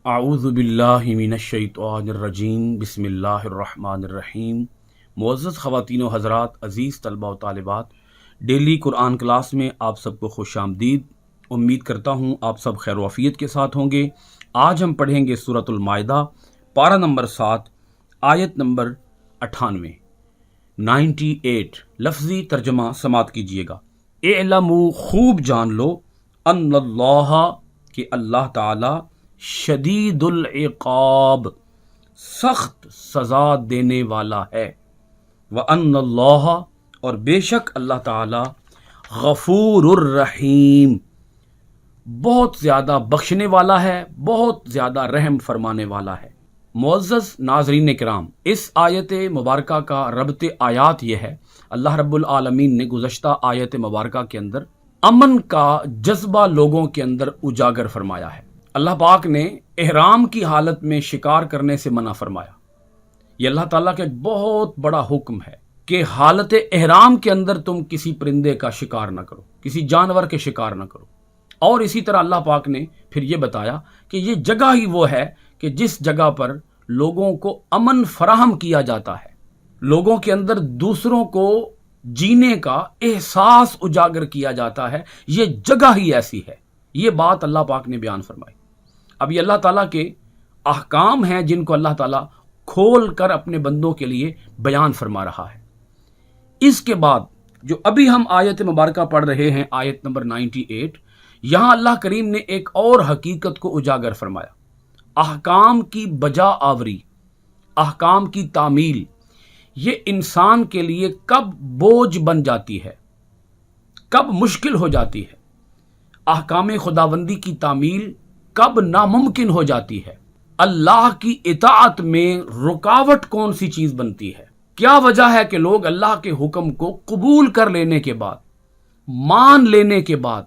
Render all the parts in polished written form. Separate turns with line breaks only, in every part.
اعوذ باللہ من الشیطان الرجیم بسم اللہ الرحمن الرحیم۔ معزز خواتین و حضرات، عزیز طلبہ و طالبات، ڈیلی قرآن کلاس میں آپ سب کو خوش آمدید۔ امید کرتا ہوں آپ سب خیر و عافیت کے ساتھ ہوں گے۔ آج ہم پڑھیں گے سورۃ المائدہ، پارہ نمبر 7، آیت نمبر 98۔ لفظی ترجمہ سماعت کیجئے گا۔ اعلموا، خوب جان لو، ان اللہ، کہ اللہ تعالی، شدید العقاب، سخت سزا دینے والا ہے، وَأَنَّ اللَّهَ، اور بے شک اللہ تعالی، غفور الرحیم، بہت زیادہ بخشنے والا ہے، بہت زیادہ رحم فرمانے والا ہے۔ معزز ناظرین کرام، اس آیت مبارکہ کا ربط آیات یہ ہے، اللہ رب العالمین نے گزشتہ آیت مبارکہ کے اندر امن کا جذبہ لوگوں کے اندر اجاگر فرمایا ہے۔ اللہ پاک نے احرام کی حالت میں شکار کرنے سے منع فرمایا۔ یہ اللہ تعالیٰ کا ایک بہت بڑا حکم ہے کہ حالت احرام کے اندر تم کسی پرندے کا شکار نہ کرو، کسی جانور کے شکار نہ کرو۔ اور اسی طرح اللہ پاک نے پھر یہ بتایا کہ یہ جگہ ہی وہ ہے کہ جس جگہ پر لوگوں کو امن فراہم کیا جاتا ہے، لوگوں کے اندر دوسروں کو جینے کا احساس اجاگر کیا جاتا ہے، یہ جگہ ہی ایسی ہے۔ یہ بات اللہ پاک نے بیان فرمائی۔ اب یہ اللہ تعالیٰ کے احکام ہیں جن کو اللہ تعالیٰ کھول کر اپنے بندوں کے لیے بیان فرما رہا ہے۔ اس کے بعد جو ابھی ہم آیت مبارکہ پڑھ رہے ہیں، آیت نمبر 98، یہاں اللہ کریم نے ایک اور حقیقت کو اجاگر فرمایا۔ احکام کی بجا آوری، احکام کی تعمیل، یہ انسان کے لیے کب بوجھ بن جاتی ہے، کب مشکل ہو جاتی ہے۔ احکام خداوندی کی تعمیل کب ناممکن ہو جاتی ہے۔ اللہ کی اطاعت میں رکاوٹ کون سی چیز بنتی ہے؟ کیا وجہ ہے کہ لوگ اللہ کے حکم کو قبول کر لینے کے بعد، مان لینے کے بعد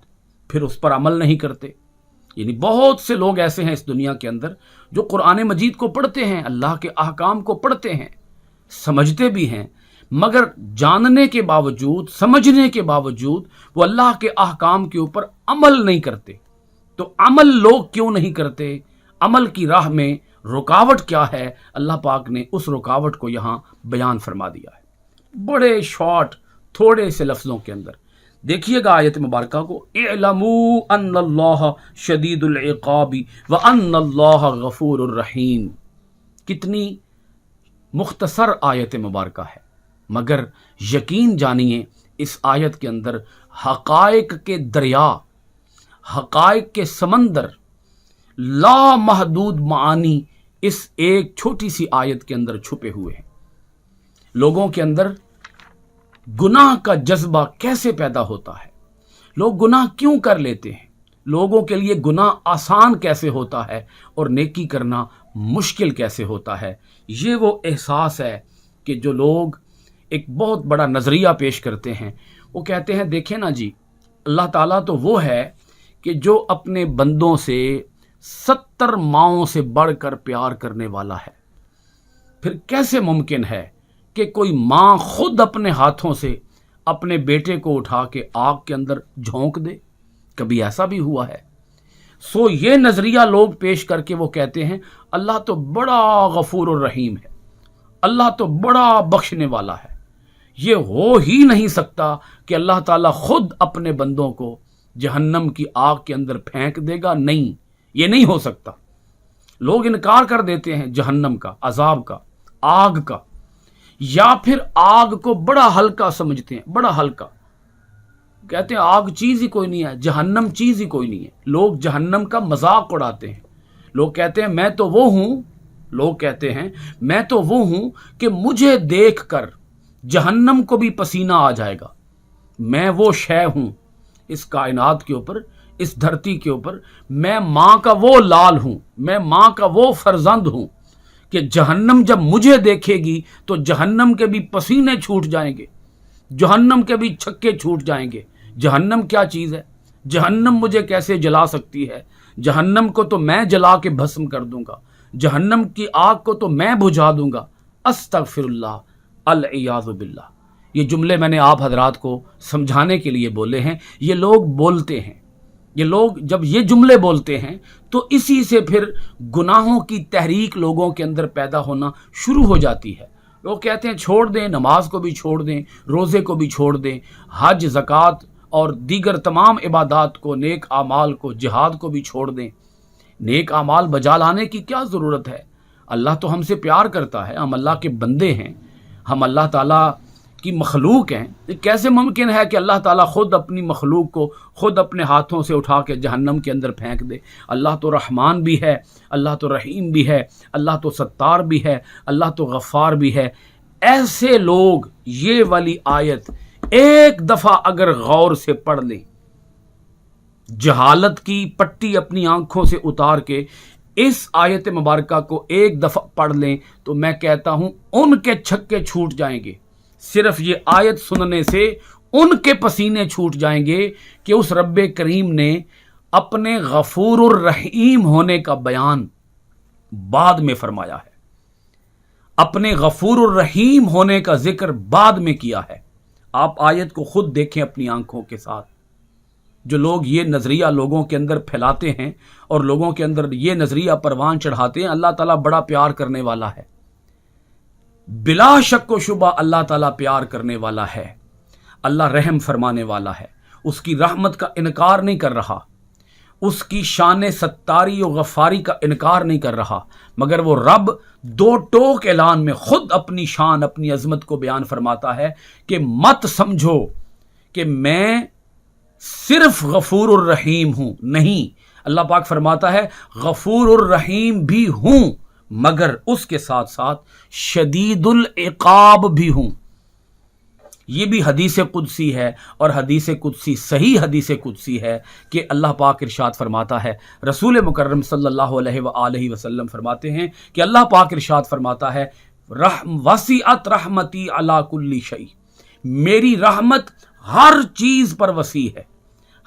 پھر اس پر عمل نہیں کرتے؟ یعنی بہت سے لوگ ایسے ہیں اس دنیا کے اندر جو قرآن مجید کو پڑھتے ہیں، اللہ کے احکام کو پڑھتے ہیں، سمجھتے بھی ہیں، مگر جاننے کے باوجود، سمجھنے کے باوجود وہ اللہ کے احکام کے اوپر عمل نہیں کرتے۔ تو عمل لوگ کیوں نہیں کرتے؟ عمل کی راہ میں رکاوٹ کیا ہے؟ اللہ پاک نے اس رکاوٹ کو یہاں بیان فرما دیا ہے، بڑے شارٹ تھوڑے سے لفظوں کے اندر۔ دیکھیے گا آیت مبارکہ کو، اعلموا ان اللہ شدید العقاب وان اللہ غفور الرحیم۔ کتنی مختصر آیت مبارکہ ہے، مگر یقین جانیے اس آیت کے اندر حقائق کے دریا، حقائق کے سمندر، لامحدود معانی اس ایک چھوٹی سی آیت کے اندر چھپے ہوئے ہیں۔ لوگوں کے اندر گناہ کا جذبہ کیسے پیدا ہوتا ہے؟ لوگ گناہ کیوں کر لیتے ہیں؟ لوگوں کے لیے گناہ آسان کیسے ہوتا ہے اور نیکی کرنا مشکل کیسے ہوتا ہے؟ یہ وہ احساس ہے کہ جو لوگ ایک بہت بڑا نظریہ پیش کرتے ہیں، وہ کہتے ہیں دیکھیں نا جی، اللہ تعالیٰ تو وہ ہے کہ جو اپنے بندوں سے 70 ماؤں سے بڑھ کر پیار کرنے والا ہے۔ پھر کیسے ممکن ہے کہ کوئی ماں خود اپنے ہاتھوں سے اپنے بیٹے کو اٹھا کے آگ کے اندر جھونک دے؟ کبھی ایسا بھی ہوا ہے؟ سو یہ نظریہ لوگ پیش کر کے وہ کہتے ہیں اللہ تو بڑا غفور الرحیم ہے، اللہ تو بڑا بخشنے والا ہے۔ یہ ہو ہی نہیں سکتا کہ اللہ تعالیٰ خود اپنے بندوں کو جہنم کی آگ کے اندر پھینک دے گا، نہیں، یہ نہیں ہو سکتا۔ لوگ انکار کر دیتے ہیں جہنم کا، عذاب کا، آگ کا، یا پھر آگ کو بڑا ہلکا سمجھتے ہیں، بڑا ہلکا کہتے ہیں آگ چیز ہی کوئی نہیں ہے، جہنم چیز ہی کوئی نہیں ہے۔ لوگ جہنم کا مذاق اڑاتے ہیں۔ لوگ کہتے ہیں میں تو وہ ہوں، لوگ کہتے ہیں میں تو وہ ہوں کہ مجھے دیکھ کر جہنم کو بھی پسینہ آ جائے گا، میں وہ شے ہوں اس کائنات کے اوپر، اس دھرتی کے اوپر، میں ماں کا وہ لال ہوں، میں ماں کا وہ فرزند ہوں کہ جہنم جب مجھے دیکھے گی تو جہنم کے بھی پسینے چھوٹ جائیں گے، جہنم کے بھی چھکے چھوٹ جائیں گے۔ جہنم کیا چیز ہے؟ جہنم مجھے کیسے جلا سکتی ہے؟ جہنم کو تو میں جلا کے بھسم کر دوں گا، جہنم کی آگ کو تو میں بجھا دوں گا۔ استغفر اللہ، العیاذ باللہ۔ یہ جملے میں نے آپ حضرات کو سمجھانے کے لیے بولے ہیں۔ یہ لوگ بولتے ہیں، یہ لوگ جب یہ جملے بولتے ہیں تو اسی سے پھر گناہوں کی تحریک لوگوں کے اندر پیدا ہونا شروع ہو جاتی ہے. لوگ کہتے ہیں چھوڑ دیں، نماز کو بھی چھوڑ دیں، روزے کو بھی چھوڑ دیں، حج، زکوٰۃ اور دیگر تمام عبادات کو، نیک اعمال کو، جہاد کو بھی چھوڑ دیں. نیک اعمال بجا لانے کی کیا ضرورت ہے؟ اللہ تو ہم سے پیار کرتا ہے، ہم اللہ کے بندے ہیں، ہم اللہ تعالیٰ کی مخلوق ہیں. کیسے ممکن ہے کہ اللہ تعالیٰ خود اپنی مخلوق کو خود اپنے ہاتھوں سے اٹھا کے جہنم کے اندر پھینک دے؟ اللہ تو رحمان بھی ہے، اللہ تو رحیم بھی ہے، اللہ تو ستار بھی ہے، اللہ تو غفار بھی ہے. ایسے لوگ یہ والی آیت ایک دفعہ اگر غور سے پڑھ لیں، جہالت کی پٹی اپنی آنکھوں سے اتار کے اس آیت مبارکہ کو ایک دفعہ پڑھ لیں، تو میں کہتا ہوں ان کے چھکے چھوٹ جائیں گے. صرف یہ آیت سننے سے ان کے پسینے چھوٹ جائیں گے کہ اس رب کریم نے اپنے غفور الرحیم ہونے کا بیان بعد میں فرمایا ہے، اپنے غفور الرحیم ہونے کا ذکر بعد میں کیا ہے. آپ آیت کو خود دیکھیں اپنی آنکھوں کے ساتھ. جو لوگ یہ نظریہ لوگوں کے اندر پھیلاتے ہیں اور لوگوں کے اندر یہ نظریہ پروان چڑھاتے ہیں، اللہ تعالیٰ بڑا پیار کرنے والا ہے. بلا شک و شبہ اللہ تعالیٰ پیار کرنے والا ہے، اللہ رحم فرمانے والا ہے. اس کی رحمت کا انکار نہیں کر رہا، اس کی شان ستاری و غفاری کا انکار نہیں کر رہا، مگر وہ رب دو ٹوک اعلان میں خود اپنی شان، اپنی عظمت کو بیان فرماتا ہے کہ مت سمجھو کہ میں صرف غفور الرحیم ہوں. نہیں، اللہ پاک فرماتا ہے غفور الرحیم بھی ہوں، مگر اس کے ساتھ ساتھ شدید العقاب بھی ہوں. یہ بھی حدیث قدسی ہے، اور حدیث قدسی صحیح حدیث قدسی ہے کہ اللہ پاک ارشاد فرماتا ہے، رسول مکرم صلی اللہ علیہ وآلہ وسلم فرماتے ہیں کہ اللہ پاک ارشاد فرماتا ہے وسعت رحمتی علی کل شیء، میری رحمت ہر چیز پر وسیع ہے.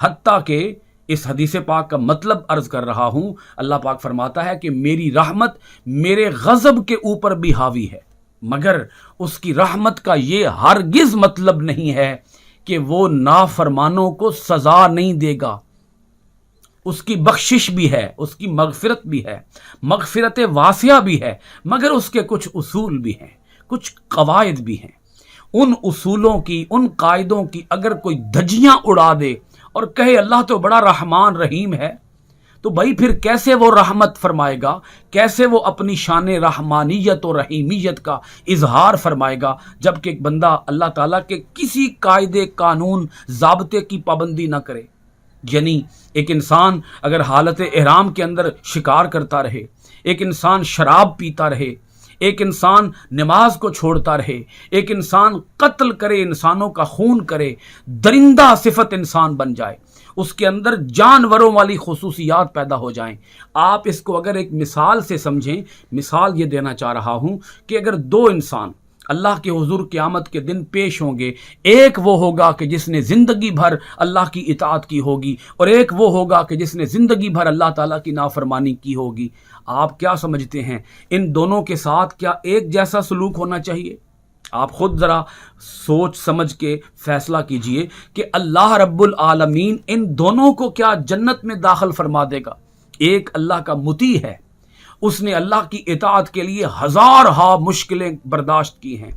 حتیٰ کہ اس حدیث پاک کا مطلب عرض کر رہا ہوں، اللہ پاک فرماتا ہے کہ میری رحمت میرے غضب کے اوپر بھی حاوی ہے، مگر اس کی رحمت کا یہ ہرگز مطلب نہیں ہے کہ وہ نافرمانوں کو سزا نہیں دے گا. اس کی بخشش بھی ہے، اس کی مغفرت بھی ہے، مغفرت واسعہ بھی ہے، مگر اس کے کچھ اصول بھی ہیں، کچھ قواعد بھی ہیں. ان اصولوں کی، ان قاعدوں کی اگر کوئی دھجیاں اڑا دے اور کہے اللہ تو بڑا رحمان رحیم ہے، تو بھائی پھر کیسے وہ رحمت فرمائے گا، کیسے وہ اپنی شان رحمانیت و رحیمیت کا اظہار فرمائے گا، جبکہ ایک بندہ اللہ تعالیٰ کے کسی قاعدے، قانون، ضابطے کی پابندی نہ کرے. یعنی ایک انسان اگر حالت احرام کے اندر شکار کرتا رہے، ایک انسان شراب پیتا رہے، ایک انسان نماز کو چھوڑتا رہے، ایک انسان قتل کرے، انسانوں کا خون کرے، درندہ صفت انسان بن جائے، اس کے اندر جانوروں والی خصوصیات پیدا ہو جائیں. آپ اس کو اگر ایک مثال سے سمجھیں، مثال یہ دینا چاہ رہا ہوں کہ اگر دو انسان اللہ کے حضور قیامت کے دن پیش ہوں گے، ایک وہ ہوگا کہ جس نے زندگی بھر اللہ کی اطاعت کی ہوگی، اور ایک وہ ہوگا کہ جس نے زندگی بھر اللہ تعالیٰ کی نافرمانی کی ہوگی. آپ کیا سمجھتے ہیں ان دونوں کے ساتھ کیا ایک جیسا سلوک ہونا چاہیے؟ آپ خود ذرا سوچ سمجھ کے فیصلہ کیجئے کہ اللہ رب العالمین ان دونوں کو کیا جنت میں داخل فرما دے گا. ایک اللہ کا مطیع ہے، اس نے اللہ کی اطاعت کے لیے ہزارہا مشکلیں برداشت کی ہیں،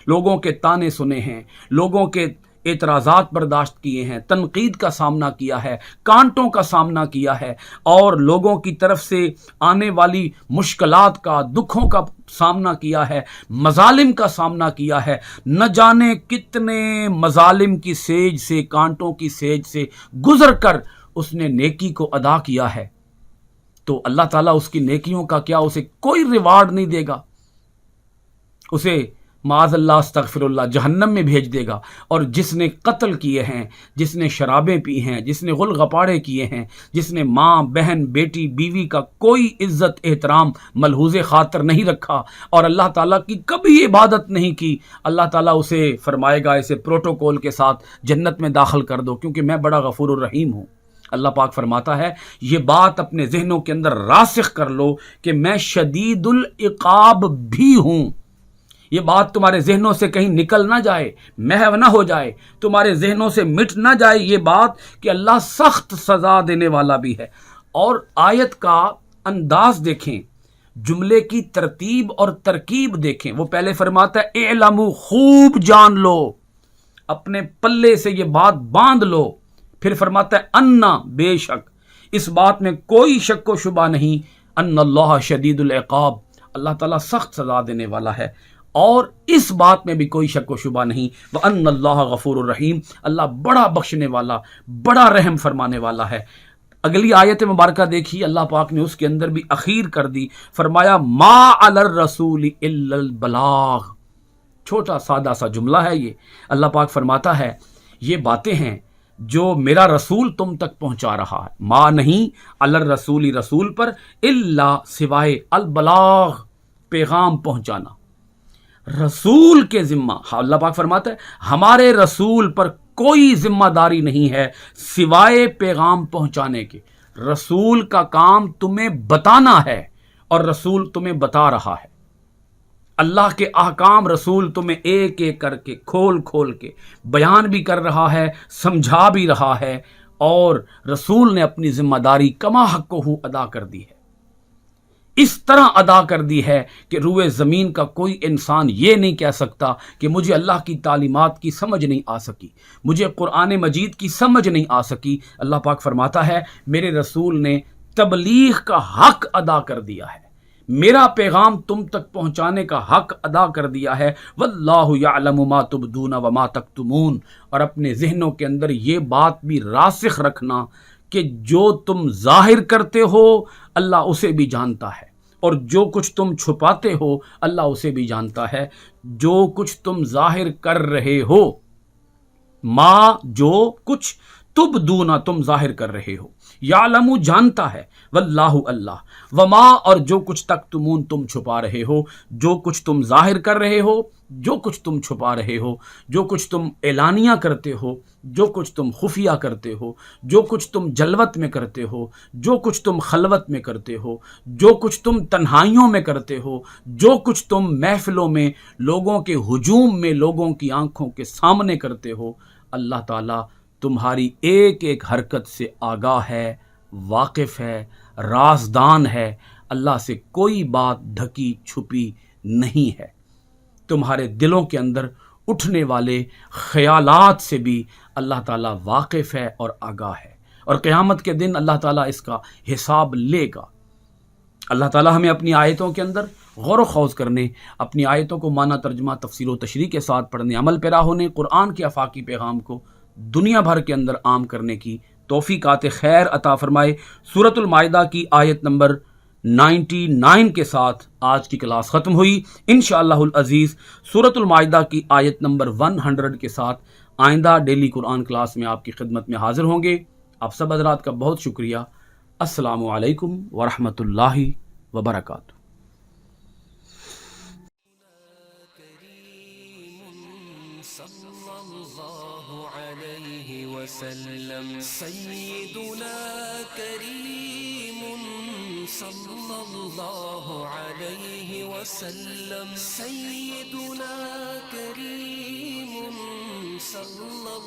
لوگوں کے طعنے سنے ہیں، لوگوں کے اعتراضات برداشت کیے ہیں، تنقید کا سامنا کیا ہے، کانٹوں کا سامنا کیا ہے، اور لوگوں کی طرف سے آنے والی مشکلات کا، دکھوں کا سامنا کیا ہے، مظالم کا سامنا کیا ہے. نہ جانے کتنے مظالم کی سیج سے، کانٹوں کی سیج سے گزر کر اس نے نیکی کو ادا کیا ہے. تو اللہ تعالیٰ اس کی نیکیوں کا کیا اسے کوئی ریوارڈ نہیں دے گا؟ اسے معاذ اللہ استغفر اللہ جہنم میں بھیج دے گا. اور جس نے قتل کیے ہیں، جس نے شرابیں پی ہیں، جس نے غل غپاڑے کیے ہیں، جس نے ماں، بہن، بیٹی، بیوی کا کوئی عزت احترام ملحوظ خاطر نہیں رکھا اور اللہ تعالیٰ کی کبھی عبادت نہیں کی، اللہ تعالیٰ اسے فرمائے گا اسے پروٹوکول کے ساتھ جنت میں داخل کر دو، کیونکہ میں بڑا غفور الرحیم ہوں. اللہ پاک فرماتا ہے یہ بات اپنے ذہنوں کے اندر راسخ کر لو کہ میں شدید العقاب بھی ہوں. یہ بات تمہارے ذہنوں سے کہیں نکل نہ جائے، محو نہ ہو جائے، تمہارے ذہنوں سے مٹ نہ جائے یہ بات کہ اللہ سخت سزا دینے والا بھی ہے۔ اور آیت کا انداز دیکھیں، جملے کی ترتیب اور ترکیب دیکھیں۔ وہ پہلے فرماتا ہے اعلموا، خوب جان لو، اپنے پلے سے یہ بات باندھ لو۔ پھر فرماتا ہے انا، بے شک، اس بات میں کوئی شک و شبہ نہیں، ان اللہ شدید العقاب، اللہ تعالیٰ سخت سزا دینے والا ہے۔ اور اس بات میں بھی کوئی شک و شبہ نہیں، وَأَنَّ اللَّهَ غَفُورٌ الرحیم، اللہ بڑا بخشنے والا، بڑا رحم فرمانے والا ہے۔ اگلی آیت مبارکہ دیکھیے، اللہ پاک نے اس کے اندر بھی اخیر کر دی، فرمایا ما علی الرسول الا البلاغ۔ چھوٹا سادہ سا جملہ ہے یہ، اللہ پاک فرماتا ہے یہ باتیں ہیں جو میرا رسول تم تک پہنچا رہا ہے، ما نہیں علی الرسول، رسول پر، الا سوائے، البلاغ پیغام پہنچانا، رسول کے ذمہ، اللہ پاک فرماتا ہے ہمارے رسول پر کوئی ذمہ داری نہیں ہے سوائے پیغام پہنچانے کے۔ رسول کا کام تمہیں بتانا ہے اور رسول تمہیں بتا رہا ہے۔ اللہ کے احکام رسول تمہیں ایک ایک کر کے کھول کھول کے بیان بھی کر رہا ہے، سمجھا بھی رہا ہے، اور رسول نے اپنی ذمہ داری کما حقہ ادا کر دی ہے، اس طرح ادا کر دی ہے کہ روئے زمین کا کوئی انسان یہ نہیں کہہ سکتا کہ مجھے اللہ کی تعلیمات کی سمجھ نہیں آ سکی، مجھے قرآن مجید کی سمجھ نہیں آ سکی۔ اللہ پاک فرماتا ہے میرے رسول نے تبلیغ کا حق ادا کر دیا ہے، میرا پیغام تم تک پہنچانے کا حق ادا کر دیا ہے۔ واللہ یعلم ما تبدون وما تکتمون، اور اپنے ذہنوں کے اندر یہ بات بھی راسخ رکھنا کہ جو تم ظاہر کرتے ہو اللہ اسے بھی جانتا ہے، اور جو کچھ تم چھپاتے ہو اللہ اسے بھی جانتا ہے۔ جو کچھ تم ظاہر کر رہے ہو، ما جو کچھ، تبدون تم ظاہر کر رہے ہو، یعلم جانتا ہے، واللہ اللہ، وما اور جو کچھ تکتمون تم چھپا رہے ہو، جو کچھ تم ظاہر کر رہے ہو، جو کچھ تم چھپا رہے ہو، جو کچھ تم اعلانیہ کرتے ہو، جو کچھ تم خفیہ کرتے ہو، جو کچھ تم جلوت میں کرتے ہو، جو کچھ تم خلوت میں کرتے ہو، جو کچھ تم تنہائیوں میں کرتے ہو، جو کچھ تم محفلوں میں لوگوں کے ہجوم میں لوگوں کی آنکھوں کے سامنے کرتے ہو، اللہ تعالیٰ تمہاری ایک ایک حرکت سے آگاہ ہے، واقف ہے، رازدان ہے۔ اللہ سے کوئی بات ڈھکی چھپی نہیں ہے۔ تمہارے دلوں کے اندر اٹھنے والے خیالات سے بھی اللہ تعالیٰ واقف ہے اور آگاہ ہے، اور قیامت کے دن اللہ تعالیٰ اس کا حساب لے گا۔ اللہ تعالیٰ ہمیں اپنی آیتوں کے اندر غور و خوض کرنے، اپنی آیتوں کو معنی، ترجمہ، تفسیر و تشریح کے ساتھ پڑھنے، عمل پیرا ہونے، قرآن کے آفاقی پیغام کو دنیا بھر کے اندر عام کرنے کی توفیقات خیر عطا فرمائے۔ سورۃ المائدہ کی آیت نمبر 99 کے ساتھ آج کی کلاس ختم ہوئی۔ انشاءاللہ العزیز سورۃ المائدہ کی آیت نمبر 100 کے ساتھ آئندہ ڈیلی قرآن کلاس میں آپ کی خدمت میں حاضر ہوں گے۔ آپ سب حضرات کا بہت شکریہ۔ السلام علیکم ورحمۃ اللہ وبرکاتہ۔
سيدنا كريم صلى الله عليه وسلم، سيدنا كريم صلى